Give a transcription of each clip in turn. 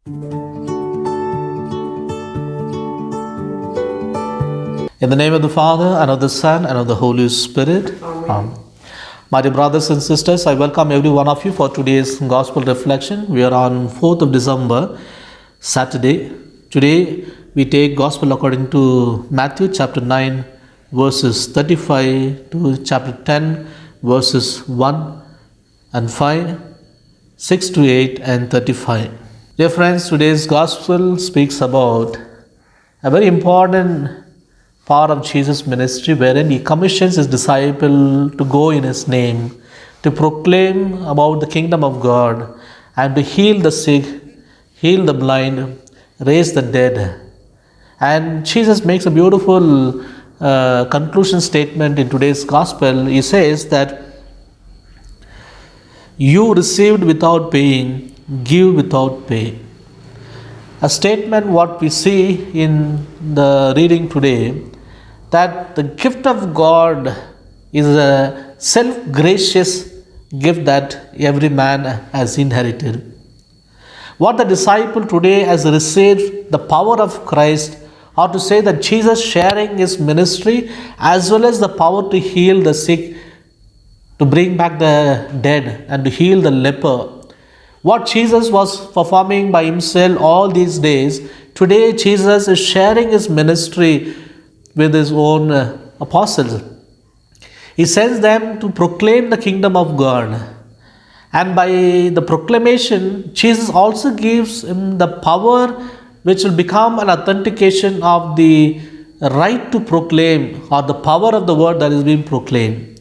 In the name of the Father, and of the Son, and of the Holy Spirit. Amen. My dear brothers and sisters, I welcome every one of you for today's Gospel reflection. We are on 4th of December, Saturday. Today we take Gospel according to Matthew chapter 9, verses 35 to chapter 10, verses 1 and 5, 6 to 8, and 35. Dear friends, today's Gospel speaks about a very important part of Jesus' ministry, wherein he commissions his disciple to go in his name, to proclaim about the kingdom of God, and to heal the sick, heal the blind, raise the dead. And Jesus makes a beautiful conclusion statement in today's gospel. He says that you received without paying, give without pay. A statement what we see in the reading today, that the gift of God is a self-gracious gift that every man has inherited. What the disciple today has received, the power of Christ, or to say that Jesus sharing his ministry as well as the power to heal the sick, to bring back the dead and to heal the leper. What Jesus was performing by himself all these days, today Jesus is sharing his ministry with his own apostles. He sends them to proclaim the kingdom of God. And by the proclamation, Jesus also gives him the power which will become an authentication of the right to proclaim, or the power of the word that is being proclaimed.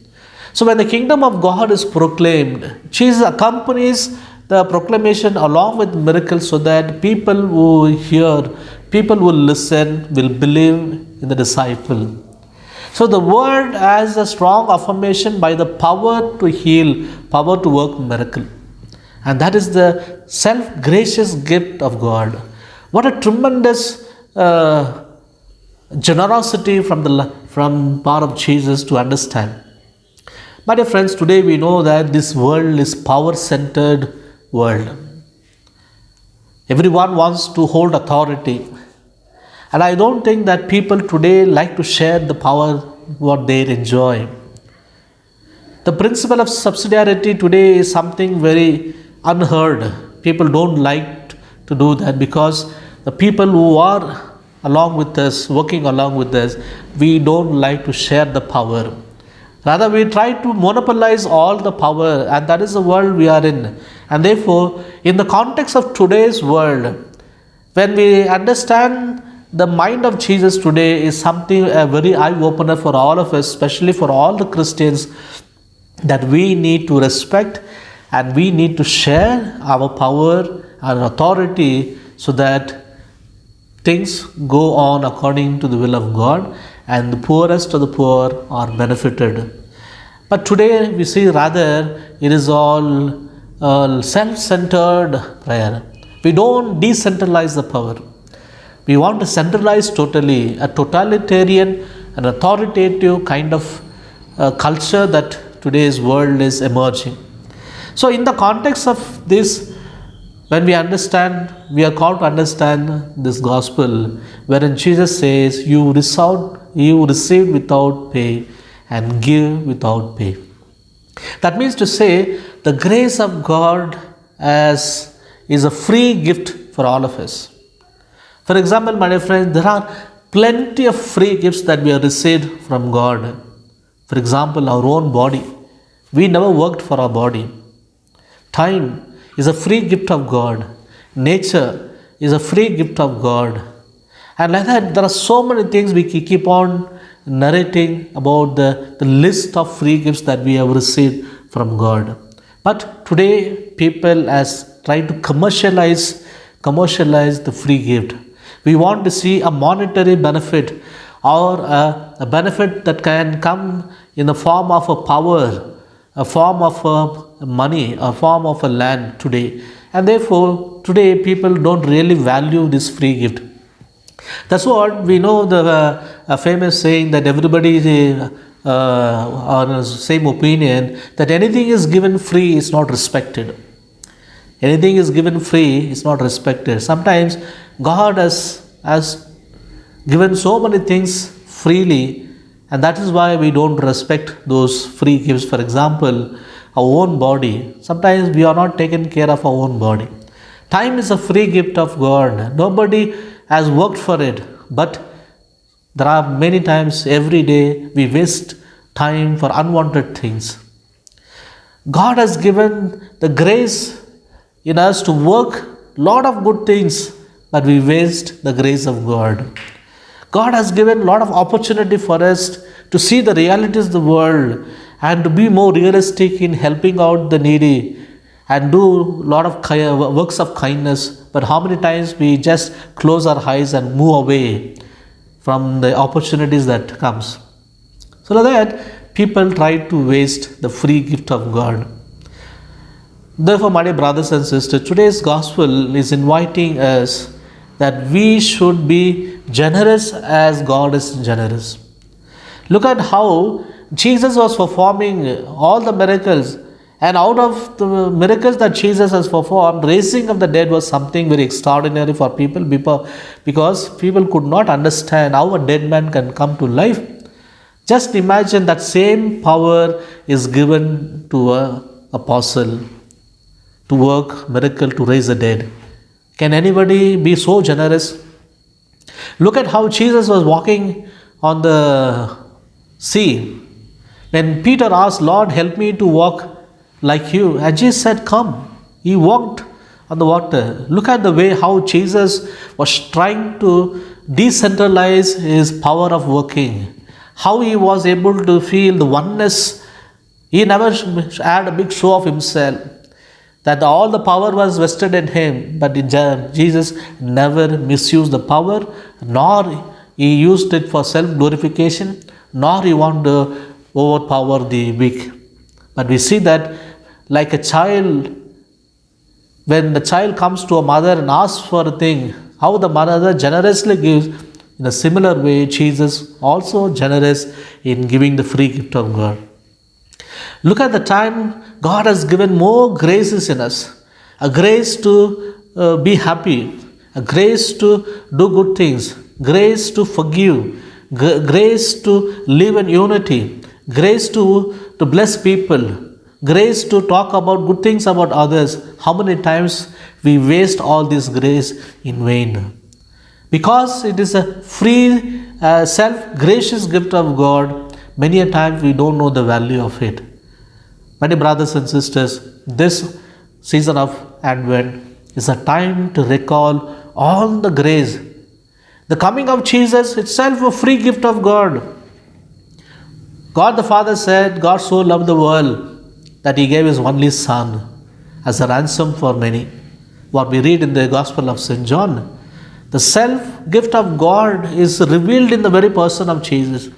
So when the kingdom of God is proclaimed, Jesus accompanies the proclamation along with miracles, so that people who hear, people who listen, will believe in the disciple. So the word has a strong affirmation by the power to heal, power to work miracle. And that is the self-gracious gift of God. What a tremendous generosity from part of Jesus to understand. My dear friends, today we know that this world is power-centered world. Everyone wants to hold authority. And I don't think that people today like to share the power what they enjoy. The principle of subsidiarity today is something very unheard. People don't like to do that, because the people who are along with us, working along with us, we don't like to share the power. Rather, we try to monopolize all the power, and that is the world we are in. And therefore, in the context of today's world, when we understand the mind of Jesus today, is something a very eye-opener for all of us, especially for all the Christians, that we need to respect and we need to share our power and authority, so that things go on according to the will of God, and the poorest of the poor are benefited. But today we see rather it is all self-centered prayer. We don't decentralize the power. We want to centralize totally, a totalitarian and authoritative kind of culture that today's world is emerging. So in the context of this, when we understand, we are called to understand this gospel, wherein Jesus says, you receive without pay and give without pay. That means to say, the grace of God is a free gift for all of us. For example, my dear friends, there are plenty of free gifts that we have received from God. For example, our own body. We never worked for our body. Time is a free gift of God. Nature is a free gift of God. And like that, there are so many things we keep on narrating about the list of free gifts that we have received from God. But today, people has tried to commercialize the free gift. We want to see a monetary benefit, or a benefit that can come in the form of a power, a form of money, a form of a land today. And therefore, today people don't really value this free gift. That's what we know, the famous saying that everybody is on the same opinion, that anything is given free is not respected. Anything is given free is not respected. Sometimes God has given so many things freely, and that is why we don't respect those free gifts. For example, our own body. Sometimes we are not taking care of our own body. Time is a free gift of God. Nobody has worked for it, but there are many times every day we waste time for unwanted things. God has given the grace in us to work lot of good things, but we waste the grace of God. God has given a lot of opportunity for us to see the realities of the world and to be more realistic in helping out the needy and do a lot of works of kindness. But how many times we just close our eyes and move away from the opportunities that comes. So like that, people try to waste the free gift of God. Therefore, my dear brothers and sisters, today's gospel is inviting us that we should be generous as God is generous. Look at how Jesus was performing all the miracles, and out of the miracles that Jesus has performed, raising of the dead was something very extraordinary for people because people could not understand how a dead man can come to life. Just imagine that same power is given to an apostle to work miracle to raise the dead. Can anybody be so generous? Look at how Jesus was walking on the sea. When Peter asked, Lord, help me to walk like you, and Jesus said, come. He walked on the water. Look at the way how Jesus was trying to decentralize his power of working. How he was able to feel the oneness. He never had a big show of himself, that all the power was vested in him, but Jesus never misused the power, nor he used it for self-glorification, nor he wanted to overpower the weak. But we see that like a child, when the child comes to a mother and asks for a thing, how the mother generously gives, in a similar way, Jesus also generous in giving the free gift of God. Look at the time God has given more graces in us. A grace to be happy, a grace to do good things, grace to forgive, grace to live in unity, grace to bless people, grace to talk about good things about others. How many times we waste all this grace in vain? Because it is a free, self-gracious gift of God, many a time we don't know the value of it. My dear brothers and sisters, this season of Advent is a time to recall all the grace. The coming of Jesus itself a free gift of God. God the Father said, God so loved the world that He gave His only Son as a ransom for many. What we read in the Gospel of St. John, the self-gift of God is revealed in the very person of Jesus.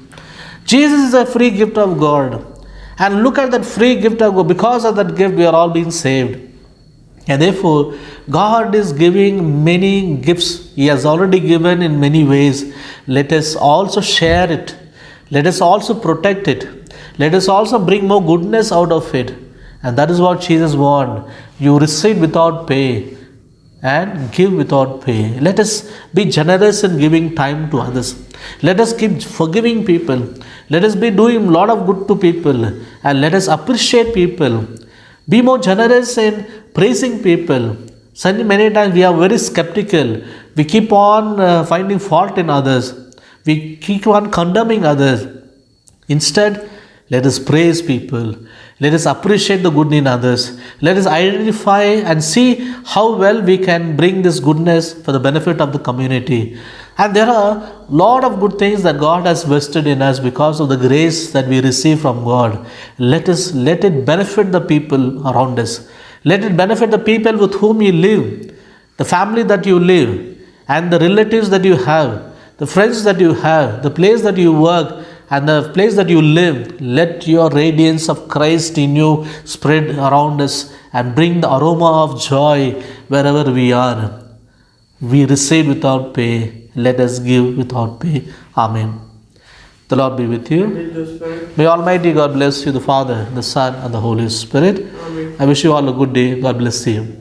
Jesus is a free gift of God. And look at that free gift of God. Because of that gift, we are all being saved. And therefore, God is giving many gifts. He has already given in many ways. Let us also share it. Let us also protect it. Let us also bring more goodness out of it. And that is what Jesus wants. You receive without pay and give without pay. Let us be generous in giving time to others. Let us keep forgiving people. Let us be doing a lot of good to people. And let us appreciate people. Be more generous in praising people. Many times we are very skeptical. We keep on finding fault in others. We keep on condemning others. Instead, let us praise people. Let us appreciate the good in others. Let us identify and see how well we can bring this goodness for the benefit of the community. And there are a lot of good things that God has vested in us because of the grace that we receive from God. Let it benefit the people around us. Let it benefit the people with whom you live, the family that you live, and the relatives that you have, the friends that you have, the place that you work, and the place that you live. Let your radiance of Christ in you spread around us and bring the aroma of joy wherever we are. We receive without pay. Let us give without pay. Amen. The Lord be with you. May Almighty God bless you, the Father, the Son, and the Holy Spirit. Amen. I wish you all a good day. God bless you.